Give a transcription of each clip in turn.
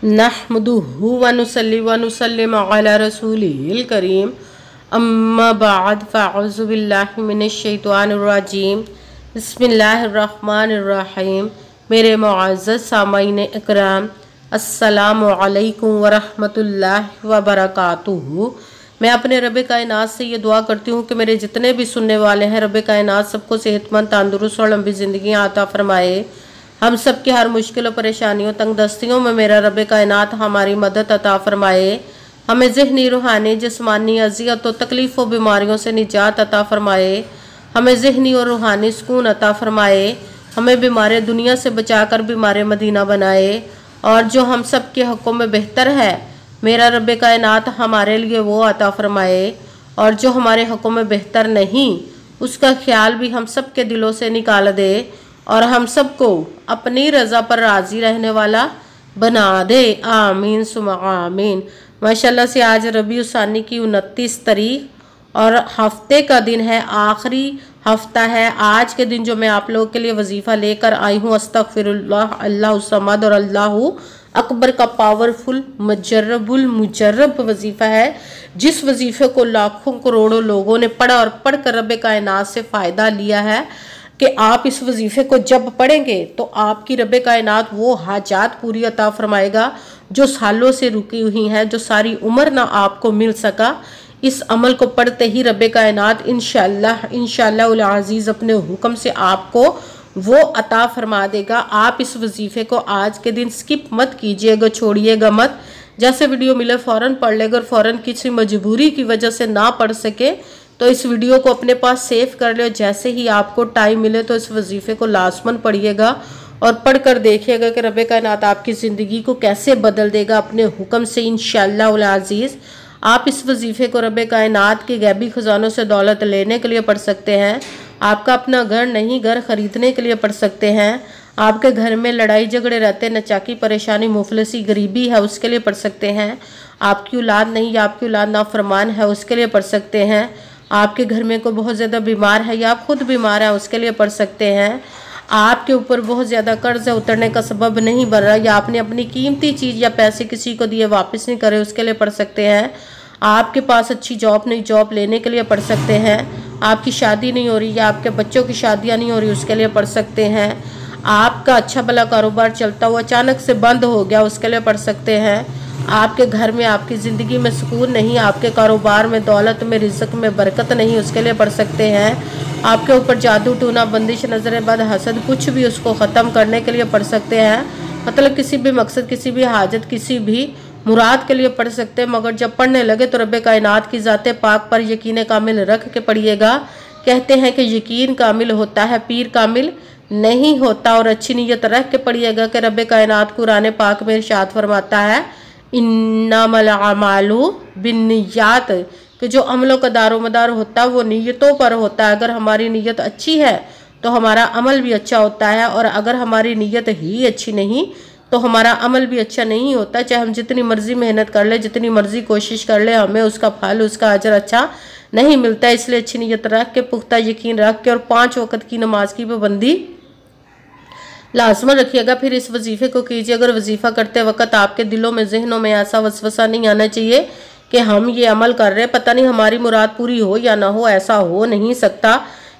नहमदुहु व नुसल्ली व नुसल्लिम अला रसूलिहिल करीम अम्मा बाद फ़अऊज़ु बिल्लाहि मिनश शैतानिर रजीम बिस्मिल्लाहिर रहमानिर रहीम। मेरे मुअज़्ज़ज़ सामाईन इकराम, अस्सलामु अलैकुम व रहमतुल्लाहि व बरकातुहू। मैं अपने रब कायनात से ये दुआ करती हूँ कि मेरे जितने भी सुनने वाले हैं, रब कायनात सबको सेहतमंद, तंदुरुस्त और लंबी ज़िंदगी अता फरमाए। हम सब की हर मुश्किल और परेशानियों, तंगदस्तियों में मेरा रब कायनात हमारी मदद अता फरमाए। हमें ज़हनी, रूहानी, जिस्मानी अज़ियत और तकलीफ़ और बीमारियों से निजात अता फरमाए। हमें ज़हनी और रूहानी सुकून अता फरमाए। हमें बीमार दुनिया से बचाकर बीमार मदीना बनाए। और जो हम सब के हक़ों में बेहतर है, मेरा रब कायनात हमारे लिए वो अता फरमाए। और जो हमारे हक़ों में बेहतर नहीं, उसका ख्याल भी हम सब के दिलों से निकाल दे और हम सबको अपनी रज़ा पर राज़ी रहने वाला बना दे। आमीन सुमा आमीन। माशाल्लाह से आज रबीउल सानी की 29 तारीख और हफ्ते का दिन है, आखिरी हफ्ता है। आज के दिन जो मैं आप लोगों के लिए वजीफ़ा लेकर आई हूँ, अस्तगफिरुल्लाह, अल्लाहु समद और अल्लाहु अकबर का पावरफुल मुजर्रबुल मुजर्रब वजीफ़ा है, जिस वजीफ़े को लाखों करोड़ों लोगों ने पढ़ा और पढ़कर रब कायनात से फ़ायदा लिया है कि आप इस वजीफ़े को जब पढ़ेंगे तो आपकी रब कायनात वो हाजात पूरी अता फरमाएगा जो सालों से रुकी हुई हैं, जो सारी उम्र ना आपको मिल सका। इस अमल को पढ़ते ही रब कायनात इंशाअल्लाह उल अज़ीज़ अपने हुक्म से आपको वो अता फरमा देगा। आप इस वजीफ़े को आज के दिन स्किप मत कीजिएगा, छोड़िएगा मत। जैसे वीडियो मिले फ़ौरन पढ़ लेगा, और फ़ौरन किसी मजबूरी की वजह से ना पढ़ सके तो इस वीडियो को अपने पास सेव कर लो। जैसे ही आपको टाइम मिले तो इस वजीफ़े को लाज़मन पढ़िएगा और पढ़कर देखिएगा कि रब कायनात आपकी ज़िंदगी को कैसे बदल देगा अपने हुक्म से इंशाअल्लाह उल अज़ीज़। आप इस वजीफ़े को रब कायनात के गैबी ख़जानों से दौलत लेने के लिए पढ़ सकते हैं। आपका अपना घर नहीं, घर ख़रीदने के लिए पढ़ सकते हैं। आपके घर में लड़ाई झगड़े रहते, नचाकी, परेशानी, मुफलिसी, गरीबी है, उसके लिए पढ़ सकते हैं। आपकी औलाद नहीं या आपकी औलाद नाफरमान है, उसके लिए पढ़ सकते हैं। आपके घर में कोई बहुत ज़्यादा बीमार है या आप खुद बीमार है, उसके लिए पढ़ सकते हैं। आपके ऊपर बहुत ज़्यादा कर्ज है, उतरने का सबब नहीं बन रहा, या आपने अपनी कीमती चीज़ या पैसे किसी को दिए वापस नहीं करे, उसके लिए पढ़ सकते हैं। आपके पास अच्छी जॉब नहीं, जॉब लेने के लिए पढ़ सकते हैं। आपकी शादी नहीं हो रही या आपके बच्चों की शादियाँ नहीं हो रही, उसके लिए पढ़ सकते हैं। आपका अच्छा भला कारोबार चलता हुआ अचानक से बंद हो गया, उसके लिए पढ़ सकते हैं। आपके घर में, आपकी ज़िंदगी में सुकून नहीं, आपके कारोबार में, दौलत में, रिज़्क़ में बरकत नहीं, उसके लिए पढ़ सकते हैं। आपके ऊपर जादू टूना, बंदिश, नज़र बद, हसद, कुछ भी, उसको ख़त्म करने के लिए पढ़ सकते हैं। मतलब किसी भी मकसद, किसी भी हाजत, किसी भी मुराद के लिए पढ़ सकते हैं। मगर जब पढ़ने लगे तो रब कायनात की ज़ाते पाक पर यकीन कामिल रख के पढ़िएगा। कहते हैं कि यकीन कामिल होता है, पीर कामिल नहीं होता। और अच्छी नीयत रख के पढ़िएगा कि रब कायनात कुरान पाक में इरशाद फरमाता है, इन्नमल अमालु बिन्नियात, कि जो अमलों का दारोमदार होता है वो नीयतों पर होता है। अगर हमारी नीयत अच्छी है तो हमारा अमल भी अच्छा होता है, और अगर हमारी नीयत ही अच्छी नहीं तो हमारा अमल भी अच्छा नहीं होता। चाहे हम जितनी मर्जी मेहनत कर ले, जितनी मर्जी कोशिश कर ले, हमें उसका फल, उसका अजर अच्छा नहीं मिलता। इसलिए अच्छी नीयत रख के, पुख्ता यकीन रख के और 5 वक़्त की नमाज की पाबंदी लाजमन रखिएगा। फिर इस वजीफ़े को कीजिए। अगर वजीफ़ा करते वक्त आपके दिलों में, जहनों में ऐसा वसवसा नहीं आना चाहिए कि हम ये अमल कर रहे हैं, पता नहीं हमारी मुराद पूरी हो या ना हो। ऐसा हो नहीं सकता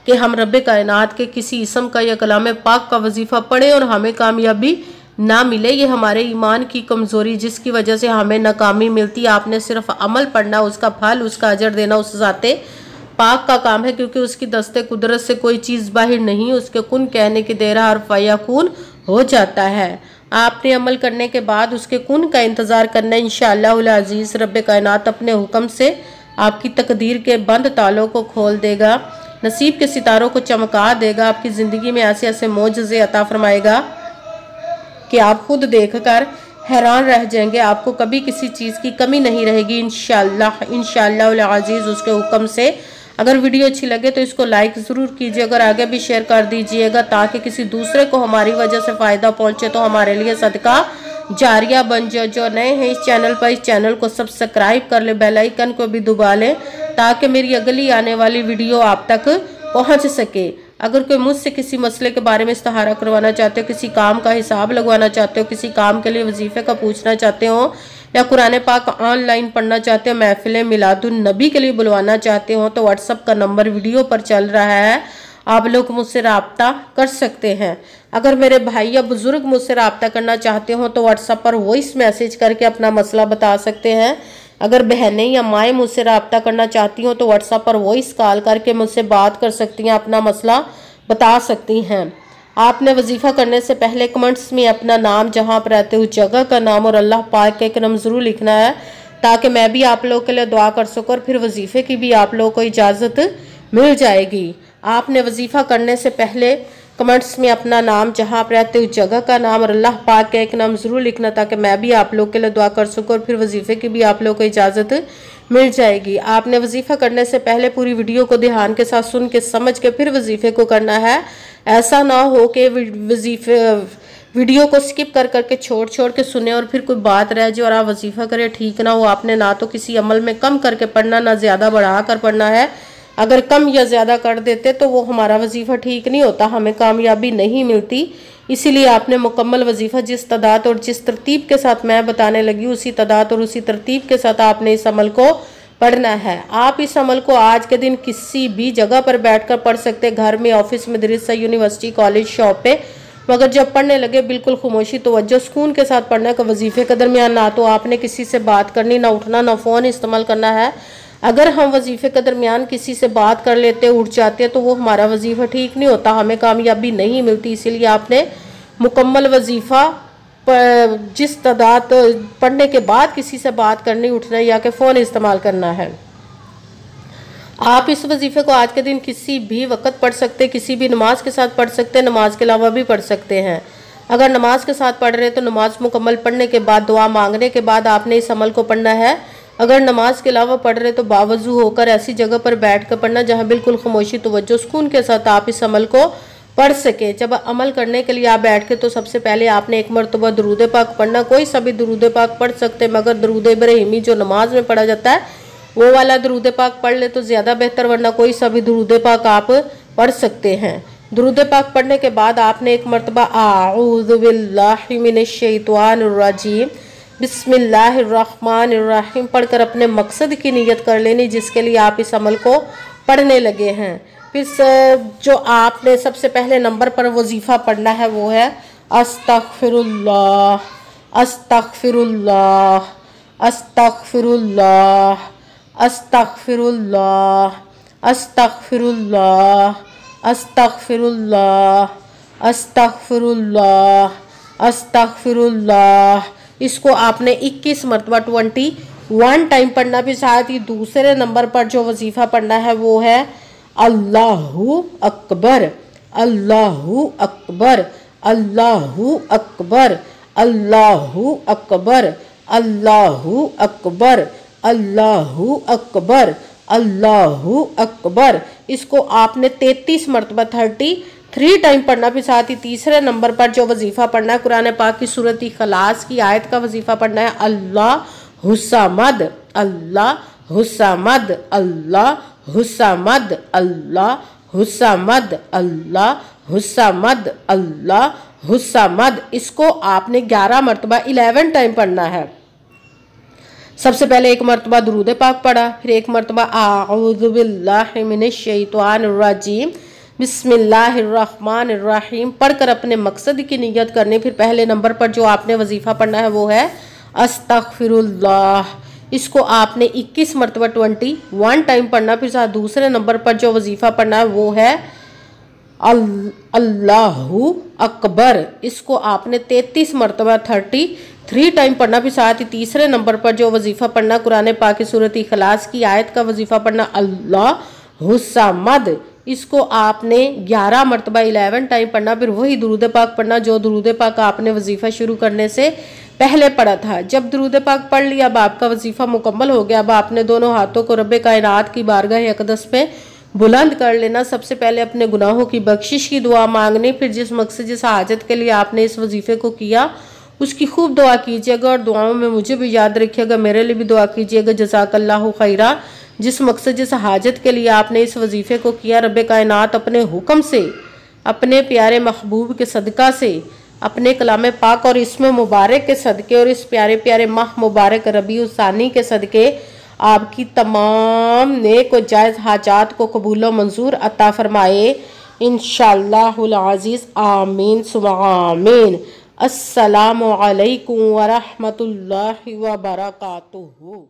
कि हम रब कायनात के किसी इसम का या कलाम पाक का वजीफ़ा पढ़ें और हमें कामयाबी ना मिले। ये हमारे ईमान की कमज़ोरी, जिसकी वजह से हमें नाकामी मिलती है। आपने सिर्फ अमल पढ़ना, उसका फल, उसका अजर देना उस ज़ाते पाक का काम है, क्योंकि उसकी दस्ते कुदरत से कोई चीज़ बाहर नहीं, उसके कुन कहने की देर और फयाकुन हो जाता है। आपने अमल करने के बाद उसके कुन का इंतज़ार करना। इंशाअल्लाह उल अज़ीज़ रब कायनात अपने हुक्म से आपकी तकदीर के बंद तालों को खोल देगा, नसीब के सितारों को चमका देगा, आपकी ज़िंदगी में ऐसे ऐसे मोजज़े अता फरमाएगा कि आप खुद देखकर हैरान रह जाएंगे। आपको कभी किसी चीज़ की कमी नहीं रहेगी इंशाअल्लाह उल अज़ीज़ उसके हुक्म से। अगर वीडियो अच्छी लगे तो इसको लाइक ज़रूर कीजिए, अगर आगे भी शेयर कर दीजिएगा ताकि किसी दूसरे को हमारी वजह से फ़ायदा पहुंचे, तो हमारे लिए सदका जारिया बन जाए। जो नए हैं इस चैनल पर, इस चैनल को सब्सक्राइब कर ले, बेल आइकन को भी दबा लें ताकि मेरी अगली आने वाली वीडियो आप तक पहुंच सके। अगर कोई मुझसे किसी मसले के बारे में इस्तिहारा करवाना चाहते हो, किसी काम का हिसाब लगवाना चाहते हो, किसी काम के लिए वजीफे का पूछना चाहते हो, या कुरान पाक ऑनलाइन पढ़ना चाहते हो, महफिल मिलादुन नबी के लिए बुलवाना चाहते हो, तो व्हाट्सअप का नंबर वीडियो पर चल रहा है, आप लोग मुझसे रब्ता कर सकते हैं। अगर मेरे भाई या बुजुर्ग मुझसे रब्ता करना चाहते हो तो व्हाट्सएप पर वॉइस मैसेज करके अपना मसला बता सकते हैं। अगर बहनें या माएँ मुझसे रब्ता करना चाहती हो तो व्हाट्सएप पर वॉइस कॉल करके मुझसे बात कर सकती हैं, अपना मसला बता सकती हैं। आपने वजीफ़ा करने से पहले कमेंट्स में अपना नाम, जहाँ पर रहते हो जगह का नाम और अल्लाह पाक का एक नाम ज़रूर लिखना है, ताकि मैं भी आप लोगों के लिए दुआ कर सकूँ और फिर वजीफ़े की भी आप लोगों को इजाज़त मिल जाएगी। आपने वजीफ़ा करने से पहले कमेंट्स में अपना नाम, जहाँ आप रहते हो जगह का नाम और अल्लाह पाक का एक नाम ज़रूर लिखना, ताकि मैं भी आप लोग के लिए दुआ कर सकूँ और फिर वजीफ़े की भी आप लोग को इजाज़त मिल जाएगी। आपने वजीफ़ा करने से पहले पूरी वीडियो को ध्यान के साथ सुन के समझ के फिर वजीफ़े को करना है। ऐसा ना हो कि वीडियो को स्किप कर करके छोड़ के सुने और फिर कोई बात रह जाए और आप वजीफ़ा करें, ठीक ना हो। आपने ना तो किसी अमल में कम करके पढ़ना, ना ज़्यादा बढ़ा कर पढ़ना है। अगर कम या ज़्यादा कर देते तो वो हमारा वजीफ़ा ठीक नहीं होता, हमें कामयाबी नहीं मिलती। इसीलिए आपने मुकम्मल वजीफ़ा जिस तादाद और जिस तरतीब के साथ मैं बताने लगी, उसी तादाद और उसी तरतीब के साथ आपने इस अमल को पढ़ना है। आप इस अमल को आज के दिन किसी भी जगह पर बैठकर पढ़ सकते हैं, घर में, ऑफिस, मदरसा, यूनिवर्सिटी, कॉलेज, शॉप पे। मगर जब पढ़ने लगे बिल्कुल खामोशी, तवज्जो, सुकून के साथ पढ़ना का वजीफ़े के दरमियान ना तो आपने किसी से बात करनी, ना उठना, ना फ़ोन इस्तेमाल करना है। अगर हम वजीफ़े के दरमियान किसी से बात कर लेते, उठ जाते हैं, तो वो हमारा वजीफ़ा ठीक नहीं होता, हमें कामयाबी नहीं मिलती। इसीलिए आपने मुकम्मल वजीफ़ा जिस तादाद पढ़ने के बाद किसी से बात करनी, उठना या कि फ़ोन इस्तेमाल करना है। आप इस वजीफ़े को आज के दिन किसी भी वक्त पढ़ सकते, किसी भी नमाज के साथ पढ़ सकते, नमाज के अलावा भी पढ़ सकते हैं। अगर नमाज के साथ पढ़ रहे हैं तो नमाज मुकम्मल पढ़ने के बाद, दुआ मांगने के बाद आपने इस अमल को पढ़ना है। अगर नमाज के अलावा पढ़ रहे तो बावजू होकर ऐसी जगह पर बैठ कर पढ़ना जहाँ बिल्कुल खामोशी, तवज्जो, सुकून के साथ आप इस अमल को पढ़ सके। जब अमल करने के लिए आप बैठ के तो सबसे पहले आपने एक मरतबा दरूद पाक पढ़ना। कोई सा भी दरूद पाक पढ़ सकते, मगर दरूद इब्राहिमी जो नमाज में पढ़ा जाता है वो वाला दरूद पाक पढ़ ले तो ज़्यादा बेहतर, वरना कोई सा भी दरूद पाक आप पढ़ सकते हैं। दरूद पाक पढ़ने के बाद आपने एक मरतबा आऊज़ु बिल्लाहि मिनश शैतानिर रजीम बिस्मिल्लाहिर्रहमानिर्रहीम पढ़कर अपने मकसद की नियत कर लेनी, जिसके लिए आप इस अमल को पढ़ने लगे हैं। फिर जो आपने सबसे पहले नंबर पर वजीफ़ा पढ़ना है वो है अस्तगफिरुल्लाह, अस्तगफिरुल्लाह, अस्तगफिरुल्लाह, अस्तगफिरुल्लाह, अस्तगफिरुल्लाह, अस्तगफिरुल्लाह, अस्तगफिरुल्लाह, अस्तगफिरुल्लाह। इसको आपने 21 मरतबा 21 टाइम पढ़ना। भी साथ ही दूसरे नंबर पर जो वजीफ़ा पढ़ना है वो है अल्लाहु अकबर, अल्लाहु अकबर, अल्लाहु अकबर, अल्लाहु अकबर, अल्लाहु अकबर, अल्लाहु अकबर, अल्लाहु अकबर। इसको आपने 33 मरतबा 33 टाइम पढ़ना। फिर साथ ही तीसरे नंबर पर जो वजीफ़ा पढ़ना है, कुरान पाक की सूरत इखलास की आयत का वजीफ़ा पढ़ना है अल्लाह हुस्समद, अल्लाह हुस्समद, अल्लाह हुस्समद, अल्लाह हुस्समद, अल्लाह हुस्समद, अल्लाह हुस्समद। इसको आपने 11 मरतबा 11 टाइम पढ़ना है। सबसे पहले एक मरतबा दरूद पाक पढ़ा, फिर एक मरतबा आऊज़ु बिल्लाहि मिनश शैतानिर रजीम बिस्मिल्लाहिर्रहमानिर्रहीम पढ़कर अपने मकसद की नियत करनी। फिर पहले नंबर पर जो आपने वजीफ़ा पढ़ना है वो है अस्तगफिरुल्लाह। इसको आपने 21 मरतबा 21 टाइम पढ़ना। फिर साथ दूसरे नंबर पर जो वजीफ़ा पढ़ना है वो है अल्लाहु अकबर। इसको आपने 33 मरतबा 33 टाइम पढ़ना। फिर साथ ही तीसरे नंबर पर जो वजीफ़ा पढ़ना, कुरान पाक की सूरत इखलास की आयत का वजीफ़ा पढ़ना अल्लाह हुस्समद। इसको आपने 11 मरतबा 11 टाइम पढ़ना। फिर वही दरूद पाक पढ़ना जो दरूद पाक आपने वजीफ़ा शुरू करने से पहले पढ़ा था। जब दरूद पाक पढ़ लिया, अब आपका वजीफ़ा मुकम्मल हो गया। अब आपने दोनों हाथों को रब्बे कायनात की बारगाह अक़दस पे बुलंद कर लेना। सबसे पहले अपने गुनाहों की बख्शिश की दुआ मांगनी। फिर जिस मकसद, जिस हाजत के लिए आपने इस वजीफ़े को किया उसकी खूब दुआ कीजिएगा और दुआओं में मुझे भी याद रखिएगा, मेरे लिए भी दुआ कीजिएगा। जज़ाकल्लाहु खैरा। जिस मकसद जिस हाजत के लिए आपने इस वजीफ़े को किया, रब कायनात अपने हुक्म से, अपने प्यारे महबूब के सदका से, अपने कलाम पाक और इसमें मुबारक के सदके और इस प्यारे प्यारे माह मुबारक रबीउल सानी के सदके आपकी तमाम नेक और जायज़ हाजात को कबूल व मंजूर अता फरमाए इंशाअल्लाहुल अज़ीज़। आमीन सुम्मा आमीन। अस्सलामु अलैकुम व रहमतुल्लाहि व बरकातुहू।